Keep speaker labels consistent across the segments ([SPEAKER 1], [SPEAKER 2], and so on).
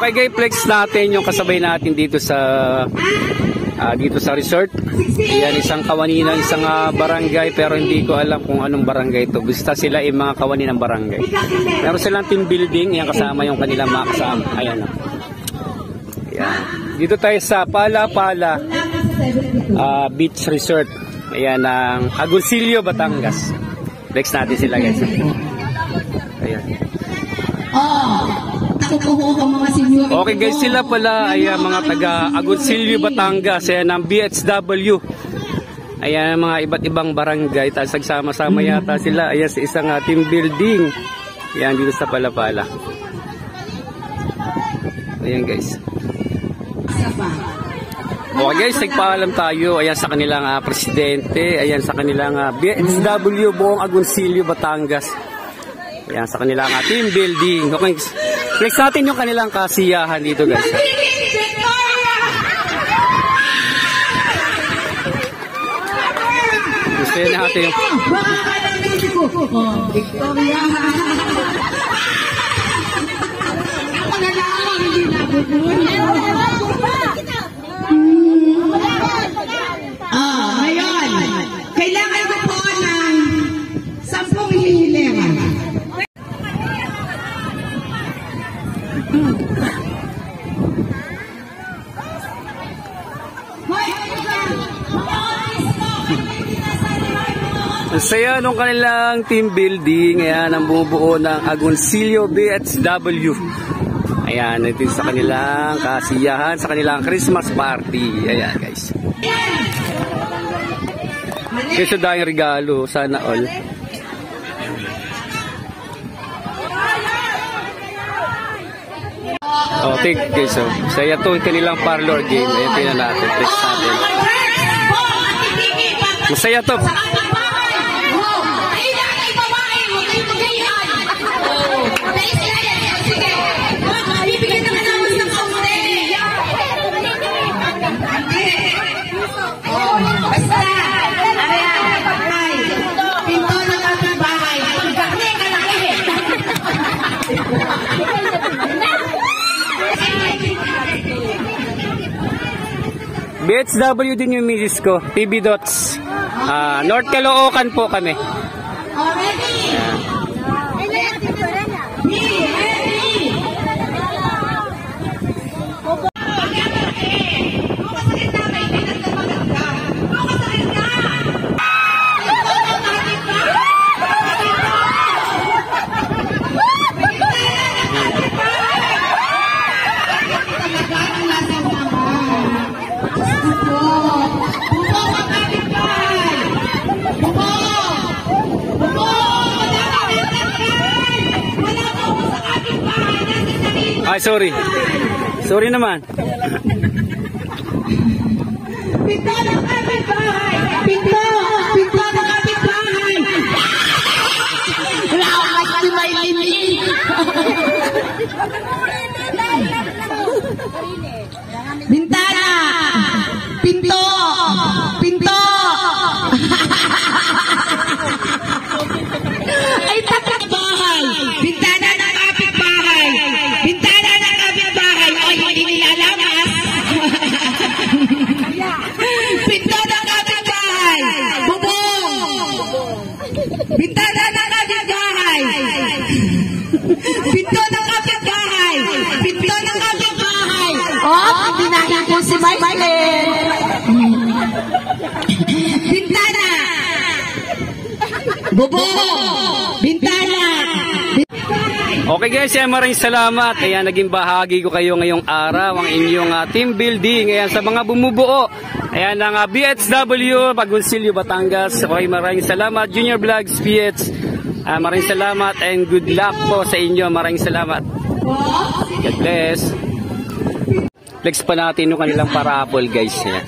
[SPEAKER 1] Okay guys, flex natin yung kasabay natin dito sa resort. Yan, isang kawani ng isang barangay, pero hindi ko alam kung anong barangay ito. Basta sila ay mga kawani ng barangay. Meron silang team building, yan kasama yung kanilang mga kasama. Ayan o. Yan. Dito tayo sa Pala Beach Resort. Ayan, ang Agoncillo, Batangas. Flex natin sila guys. Ayan. Okay guys, sila pala ay mga taga Agoncillo, Batangas. Ayan ang BHW. Ayan mga iba't ibang barangay. Tapos nagsama-sama yata sila. Ayan sa isang team building. Ayan dito sa Palapala. Ayan guys. Okay guys, nagpaalam tayo. Ayan sa kanilang presidente. Ayan sa kanilang BHW buong Agoncillo, Batangas. Ayan sa kanilang team building. Okay, flex natin yung kanilang kasiyahan dito guys. Gusto yun natin yung Victoria.
[SPEAKER 2] Ngayon, kailangan ko po ng 10 hihiliran.
[SPEAKER 1] Ang saya nung kanilang team building. Ayan ang bumubuo ng Agoncillo BHW. Ayan, ito sa kanilang kasiyahan, sa kanilang Christmas party. Ayan guys. Kasi dahil regalo, sana all. Oh, take guys. So, saya to kanilang parlor game. Ayan, tingnan natin. Text natin. Masaya to. BHW din yung misis ko, PB Dots. North Caloocan po kami. Ay, sorry. Sorry naman.
[SPEAKER 2] Pinto ng kapitbahay! Pinto! Pinto ng kapitbahay! Wala akong kasi may limit! Bintana! Pinto! Pinto! Ay, kapitbahay! Bintana ng kapitbahay! Bintana ng kapitbahay! Ay, hindi nilalamas! Pinto ng kapitbahay! Bubong! Bintana ng kapitbahay! Pinto ng kapitbahay! Pinto ng kapitbahay! Oh, hindi nakita si Michael! Bintana! Bubong! Bintana!
[SPEAKER 1] Okay guys, maraming salamat. Ayan, naging bahagi ko kayo ngayong araw ang inyong team building. Ayan, sa mga bumubuo. Ayan, ang BHW, Agoncillo, Batangas. Okay, maraming salamat. Junior Vlogs, PH. Maraming salamat and good luck po sa inyo. Maraming salamat. God bless. Flex pa natin yung kanilang parapol guys. Ayan.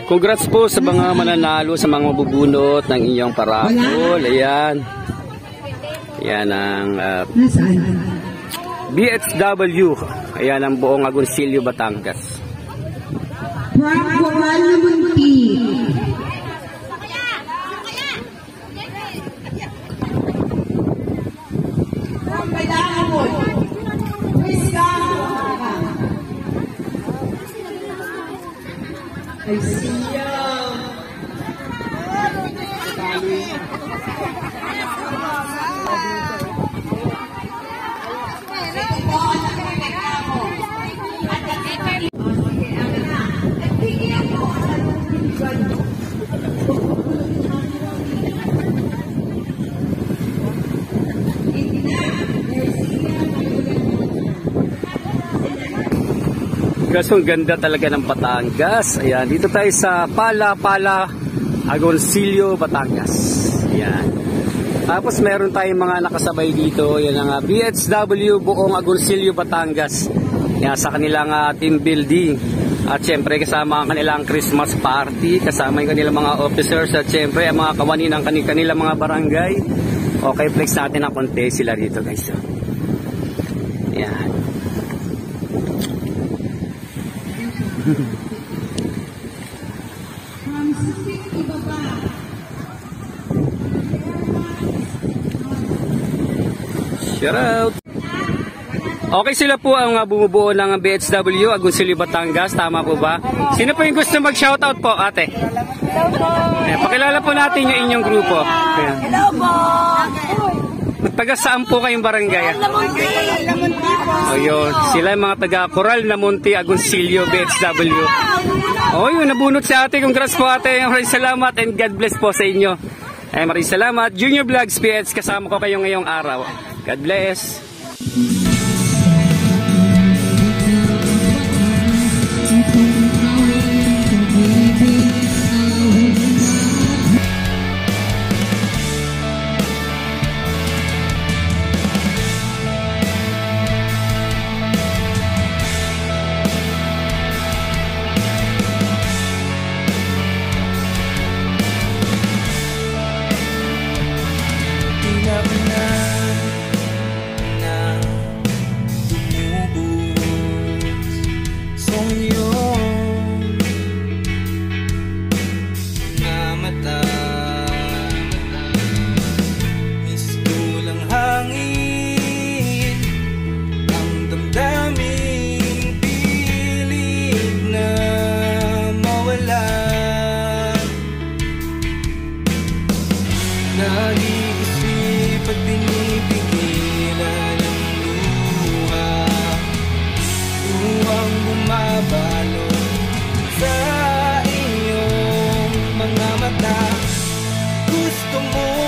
[SPEAKER 1] Congrats po sa mga mananalo, sa mga mabubunot ng inyong parapol. Ayan. Ayan ang BHW. Ayan ang buong Agoncillo, Batangas. Guys, ang ganda talaga ng Batangas. Ayan, dito tayo sa Pala, Agoncillo, Batangas. Ayan. Tapos meron tayong mga nakasabay dito. Yan ang BHW buong Agoncillo, Batangas. Yan, sa kanilang team building. At syempre kasama ang kanilang Christmas party. Kasama yung kanilang mga officers. At syempre ang mga kawani ng kanilang mga barangay. Okay, flex natin ang konti sila dito guys. Yan. Shout out. Okay, sila po ang bumubuo ng BHW Agoncillo, Batangas. Tama po ba? Sino po yung gusto mag-shoutout po, ate?
[SPEAKER 3] Hello po.
[SPEAKER 1] Pakilala po natin yung inyong grupo.
[SPEAKER 3] Hello po.
[SPEAKER 1] Taga saan po kayong barangay?
[SPEAKER 3] Lamunti po.
[SPEAKER 1] Ayun, sila yung mga taga Coral Namunti, Agoncillo, BHW. Oh, yun, nabunot si ate. Congrats po ate. Maraming salamat and God bless po sa inyo. Maraming salamat. Junior Vlogs PH, kasama ko kayo ngayong araw. God bless.
[SPEAKER 4] Nag-iisip at pinipigilan ang luha, luhang bumabalot sa iyong mga mata. Gusto mo